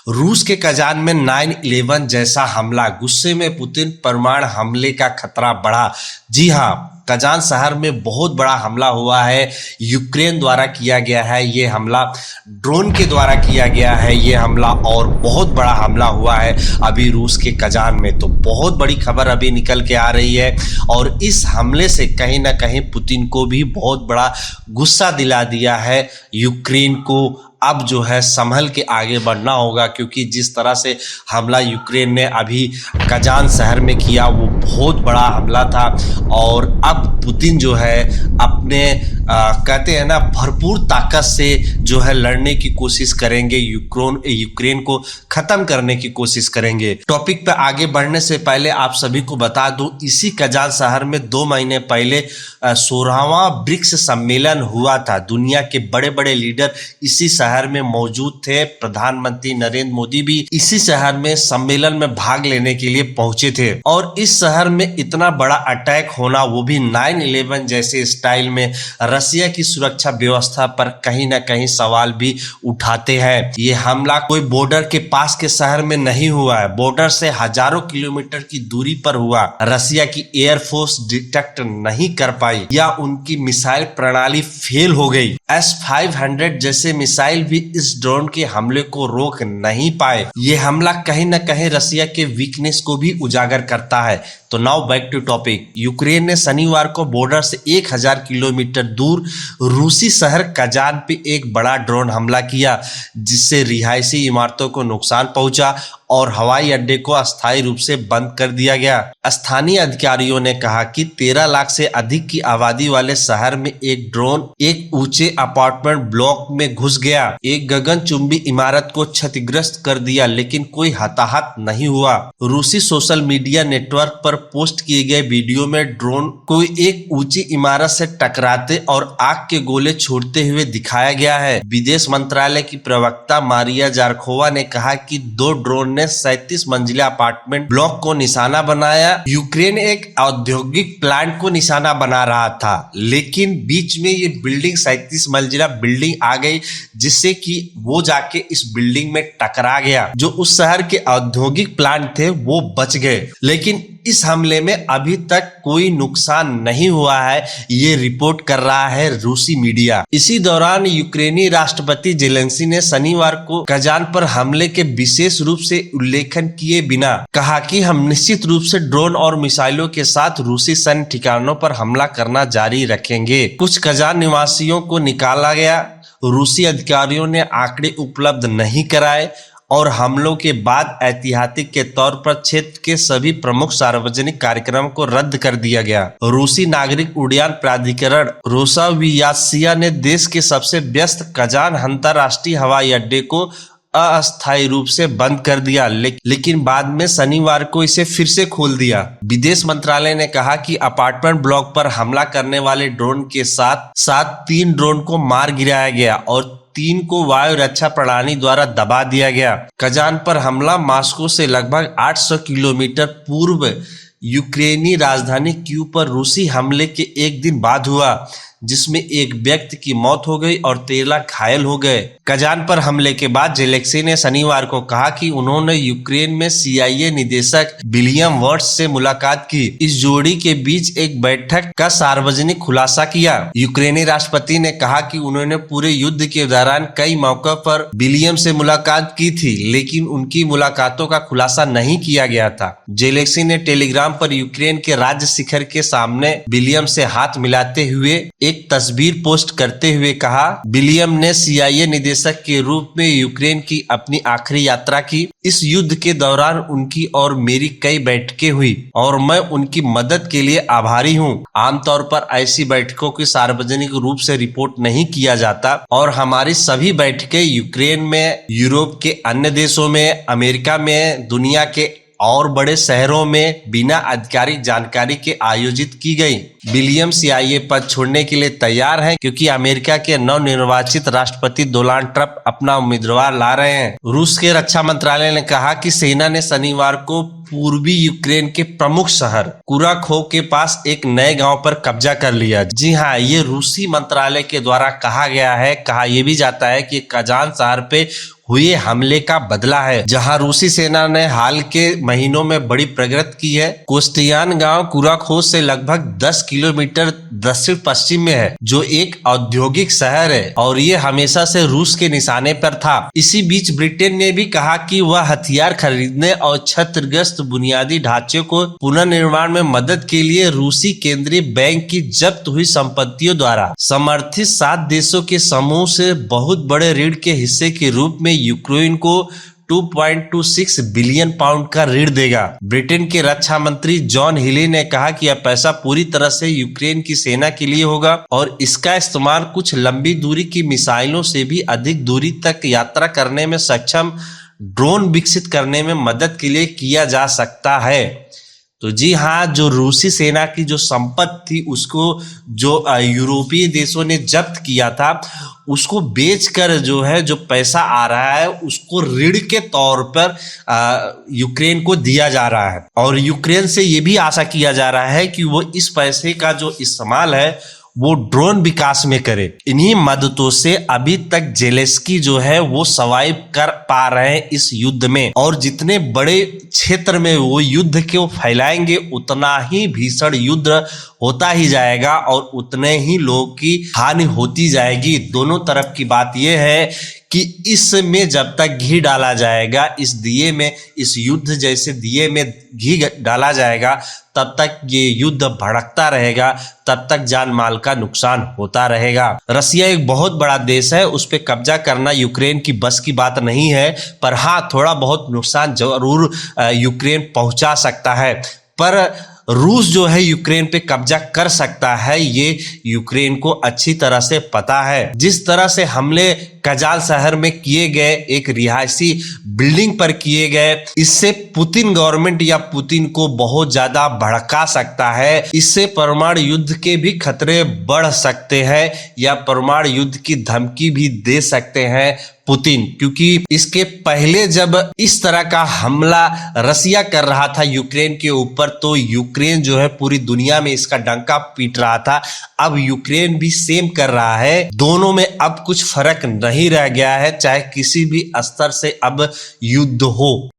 रूस के कजान में 9/11 जैसा हमला, गुस्से में पुतिन, परमाणु हमले का खतरा बढ़ा। जी हां, कजान शहर में बहुत बड़ा हमला हुआ है। यूक्रेन द्वारा किया गया है ये हमला, ड्रोन के द्वारा किया गया है ये हमला और बहुत बड़ा हमला हुआ है अभी रूस के कजान में। तो बहुत बड़ी खबर अभी निकल के आ रही है और इस हमले से कहीं ना कहीं पुतिन को भी बहुत बड़ा गुस्सा दिला दिया है। यूक्रेन को अब जो है संभल के आगे बढ़ना होगा, क्योंकि जिस तरह से हमला यूक्रेन ने अभी कजान शहर में किया वो बहुत बड़ा हमला था। और अब पुतिन जो है अपने कहते हैं ना भरपूर ताकत से जो है लड़ने की कोशिश करेंगे, यूक्रेन को खत्म करने की कोशिश करेंगे। टॉपिक पे आगे बढ़ने से पहले आप सभी को बता दूं, इसी कजान शहर में 2 महीने पहले 16वां ब्रिक्स सम्मेलन हुआ था। दुनिया के बड़े बड़े लीडर इसी शहर में मौजूद थे। प्रधानमंत्री नरेंद्र मोदी भी इसी शहर में सम्मेलन में भाग लेने के लिए पहुंचे थे। और इस शहर में इतना बड़ा अटैक होना, वो भी 9/11 जैसे स्टाइल में, रसिया की सुरक्षा व्यवस्था पर कहीं ना कहीं सवाल भी उठाते हैं। ये हमला कोई बॉर्डर के पास के शहर में नहीं हुआ है, बॉर्डर से हजारों किलोमीटर की दूरी पर हुआ। रसिया की एयरफोर्स डिटेक्ट नहीं कर पाई या उनकी मिसाइल प्रणाली फेल हो गई। S-500 जैसे मिसाइल भी इस ड्रोन के हमले को रोक नहीं पाए। ये हमला कहीं ना कहीं रसिया के वीकनेस को भी उजागर करता है। तो now back to topic. Ukraine ने शनिवार को बॉर्डर से 1000 किलोमीटर दूर रूसी शहर कजान पे एक बड़ा ड्रोन हमला किया, जिससे रिहायशी इमारतों को नुकसान पहुंचा और हवाई अड्डे को अस्थायी रूप से बंद कर दिया गया। स्थानीय अधिकारियों ने कहा कि 13 लाख से अधिक की आबादी वाले शहर में एक ड्रोन एक ऊंचे अपार्टमेंट ब्लॉक में घुस गया, एक गगनचुंबी इमारत को क्षतिग्रस्त कर दिया, लेकिन कोई हताहत नहीं हुआ। रूसी सोशल मीडिया नेटवर्क पर पोस्ट किए गए वीडियो में ड्रोन को एक ऊंची इमारत से टकराते और आग के गोले छोड़ते हुए दिखाया गया है। विदेश मंत्रालय की प्रवक्ता मारिया जारखोवा ने कहा कि 2 ड्रोन ने 37 मंजिला अपार्टमेंट ब्लॉक को निशाना बनाया। यूक्रेन एक औद्योगिक प्लांट को निशाना बना रहा था, लेकिन बीच में ये बिल्डिंग 37 मंजिला बिल्डिंग आ गई, जिससे कि वो जाके इस बिल्डिंग में टकरा गया। जो उस शहर के औद्योगिक प्लांट थे वो बच गए, लेकिन इस हमले में अभी तक कोई नुकसान नहीं हुआ है, ये रिपोर्ट कर रहा है रूसी मीडिया। इसी दौरान यूक्रेनी राष्ट्रपति जेलेंस्की ने शनिवार को कजान पर हमले के विशेष रूप से उल्लेखन किए बिना कहा कि हम निश्चित रूप से ड्रोन और मिसाइलों के साथ रूसी सैन्य ठिकानों पर हमला करना जारी रखेंगे। कुछ कजान निवासियों को निकाला गया। रूसी अधिकारियों ने आंकड़े उपलब्ध नहीं कराए और हमलों के बाद ऐतिहासिक के तौर पर क्षेत्र के सभी प्रमुख सार्वजनिक कार्यक्रम को रद्द कर दिया गया। रूसी नागरिक उड्डयन प्राधिकरण रोसावियात्सिया ने देश के सबसे व्यस्त कजान अंतरराष्ट्रीय हवाई अड्डे को अस्थायी रूप से बंद कर दिया, लेकिन बाद में शनिवार को इसे फिर से खोल दिया। विदेश मंत्रालय ने कहा कि अपार्टमेंट ब्लॉक पर हमला करने वाले ड्रोन के साथ 3 ड्रोन को मार गिराया गया और 3 को वायु रक्षा प्रणाली द्वारा दबा दिया गया। कजान पर हमला मॉस्को से लगभग 800 किलोमीटर पूर्व यूक्रेनी राजधानी कीव पर रूसी हमले के एक दिन बाद हुआ, जिसमें एक व्यक्ति की मौत हो गई और 13 घायल हो गए। कजान पर हमले के बाद जेलेंस्की ने शनिवार को कहा कि उन्होंने यूक्रेन में CIA निदेशक विलियम वर्ट्स से मुलाकात की। इस जोड़ी के बीच एक बैठक का सार्वजनिक खुलासा किया। यूक्रेनी राष्ट्रपति ने कहा कि उन्होंने पूरे युद्ध के दौरान कई मौकों पर विलियम से मुलाकात की थी, लेकिन उनकी मुलाकातों का खुलासा नहीं किया गया था। जेलेंस्की ने टेलीग्राम पर यूक्रेन के राज्य शिखर के सामने विलियम से हाथ मिलाते हुए एक तस्वीर पोस्ट करते हुए कहा, विलियम ने CIA निदेशक के रूप में यूक्रेन की अपनी आखिरी यात्रा की। इस युद्ध के दौरान उनकी और मेरी कई बैठकें हुई और मैं उनकी मदद के लिए आभारी हूं। आमतौर पर ऐसी बैठकों की सार्वजनिक रूप से रिपोर्ट नहीं किया जाता और हमारी सभी बैठकें यूक्रेन में, यूरोप के अन्य देशों में, अमेरिका में, दुनिया के और बड़े शहरों में बिना आधिकारिक जानकारी के आयोजित की गई। विलियम CIA पद छोड़ने के लिए तैयार हैं, क्योंकि अमेरिका के नवनिर्वाचित राष्ट्रपति डोनाल्ड ट्रंप अपना उम्मीदवार ला रहे हैं। रूस के रक्षा मंत्रालय ने कहा कि सेना ने शनिवार को पूर्वी यूक्रेन के प्रमुख शहर कुराखोव के पास एक नए गांव पर कब्जा कर लिया। जी हां, ये रूसी मंत्रालय के द्वारा कहा गया है। कहा यह भी जाता है कि कजान शहर पे हुए हमले का बदला है, जहां रूसी सेना ने हाल के महीनों में बड़ी प्रगति की है। कोस्टियान गांव कुराखोस से लगभग 10 किलोमीटर दक्षिण पश्चिम में है, जो एक औद्योगिक शहर है और ये हमेशा से रूस के निशाने पर था। इसी बीच ब्रिटेन ने भी कहा कि वह हथियार खरीदने और क्षतिग्रस्त बुनियादी ढांचे को पुनर्निर्माण में मदद के लिए रूसी केंद्रीय बैंक की जब्त हुई संपत्तियों द्वारा समर्थित 7 देशों के समूह से बहुत बड़े ऋण के हिस्से के रूप में यूक्रेन को 2.26 बिलियन पाउंड का ऋण देगा। ब्रिटेन के रक्षा मंत्री जॉन हिली ने कहा कि यह पैसा पूरी तरह से यूक्रेन की सेना के लिए होगा और इसका इस्तेमाल कुछ लंबी दूरी की मिसाइलों से भी अधिक दूरी तक यात्रा करने में सक्षम ड्रोन विकसित करने में मदद के लिए किया जा सकता है। तो जी हाँ, जो रूसी सेना की जो संपत्ति थी उसको जो यूरोपीय देशों ने जब्त किया था, उसको बेचकर जो है जो पैसा आ रहा है उसको ऋण के तौर पर यूक्रेन को दिया जा रहा है और यूक्रेन से ये भी आशा किया जा रहा है कि वो इस पैसे का जो इस्तेमाल है वो ड्रोन विकास में करे। इन्हीं मददों से अभी तक जेलेंस्की जो है वो सर्वाइव कर पा रहे हैं इस युद्ध में, और जितने बड़े क्षेत्र में वो युद्ध को फैलाएंगे उतना ही भीषण युद्ध होता ही जाएगा और उतने ही लोगों की हानि होती जाएगी। दोनों तरफ की बात यह है कि इसमें जब तक घी डाला जाएगा, इस दिए में, इस युद्ध जैसे दिए में घी डाला जाएगा, तब तक ये युद्ध भड़कता रहेगा, तब तक जान माल का नुकसान होता रहेगा। रसिया एक बहुत बड़ा देश है, उस पर कब्जा करना यूक्रेन की बस की बात नहीं है, पर हाँ थोड़ा बहुत नुकसान जरूर यूक्रेन पहुंचा सकता है। पर रूस जो है यूक्रेन पे कब्जा कर सकता है, ये यूक्रेन को अच्छी तरह से पता है। जिस तरह से हमले कजान शहर में किए गए, एक रिहायशी बिल्डिंग पर किए गए, इससे पुतिन गवर्नमेंट या पुतिन को बहुत ज्यादा भड़का सकता है। इससे परमाणु युद्ध के भी खतरे बढ़ सकते हैं या परमाणु युद्ध की धमकी भी दे सकते हैं पुतिन, क्योंकि इसके पहले जब इस तरह का हमला रसिया कर रहा था यूक्रेन के ऊपर, तो यूक्रेन जो है पूरी दुनिया में इसका डंका पीट रहा था। अब यूक्रेन भी सेम कर रहा है। दोनों में अब कुछ फर्क नहीं रह गया है, चाहे किसी भी स्तर से अब युद्ध हो।